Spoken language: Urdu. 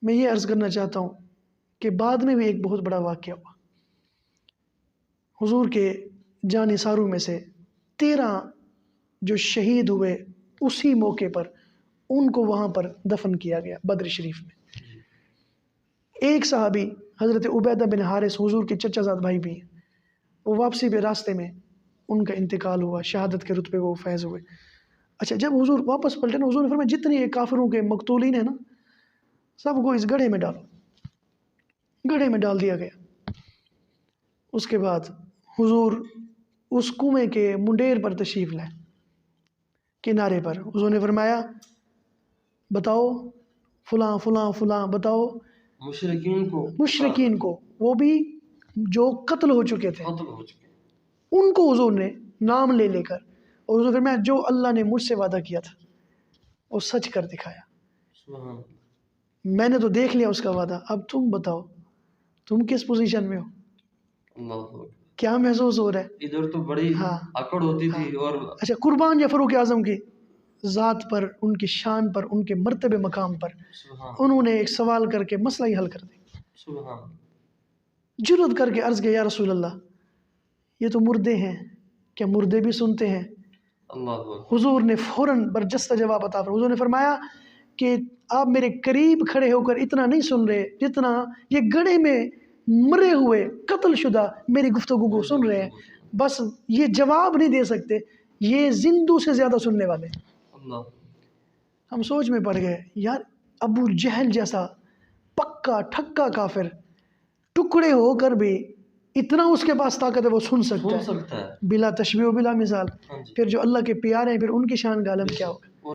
میں یہ عرض کرنا چاہتا ہوں کہ بعد میں بھی ایک بہت بڑا واقعہ ہوا. حضور کے جان نثاروں میں سے 13 جو شہید ہوئے اسی موقع پر ان کو وہاں پر دفن کیا گیا بدر شریف میں. ایک صحابی حضرت عبیدہ بن حارث حضور کے چچا زاد بھائی بھی ہیں، وہ واپسی پہ راستے میں ان کا انتقال ہوا، شہادت کے رتبے وہ فیض ہوئے. اچھا جب حضور واپس پلٹے نا، حضور نے فرمایا جتنے یہ کافروں کے مقتولین ہیں نا سب کو اس گڑھے میں ڈالو. گڑھے میں ڈال دیا گیا. اس کے بعد حضور اس کنویں کے منڈیر پر تشریف لائے، کنارے پر. حضور نے فرمایا بتاؤ فلاں فلاں فلاں، بتاؤ مشرکین کو، وہ بھی جو قتل ہو چکے تھے، ان کو حضور نے نام لے لے کر، اور حضور نے فرمایا جو اللہ نے مجھ سے وعدہ کیا تھا وہ سچ کر دکھایا. میں نے تو دیکھ لیا اس کا وعدہ، اب تم بتاؤ تم کس پوزیشن میں ہو، کیا محسوس ہو رہا ہے؟ ادھر تو بڑی اکڑ ہوتی تھی. اور اچھا قربان یا فاروق اعظم کی ذات پر، ان کی شان پر، ان کے مرتبے مقام پر انہوں نے ایک سوال کر کے مسئلہ ہی حل کر دیا. جرأت کر کے عرض کیا یا رسول اللہ یہ تو مردے ہیں، کیا مردے بھی سنتے ہیں؟ حضور نے فوراً برجستہ جواب عطا فرمایا. حضور نے فرمایا کہ آپ میرے قریب کھڑے ہو کر اتنا نہیں سن رہے جتنا یہ گڑھے میں مرے ہوئے قتل شدہ میری گفتگو کو سن رہے ہیں. بس یہ جواب نہیں دے سکتے، یہ زندوں سے زیادہ سننے والے. ہم سوچ میں پڑ گئے یار، ابو جہل جیسا پکا ٹھکا کافر ٹکڑے ہو کر بھی اتنا اس کے پاس طاقت ہے وہ سن سکتا ہے بلا تشبیہ و بلا مثال. پھر جو اللہ کے پیارے ہیں پھر ان کی شان کا عالم کیا ہوگا.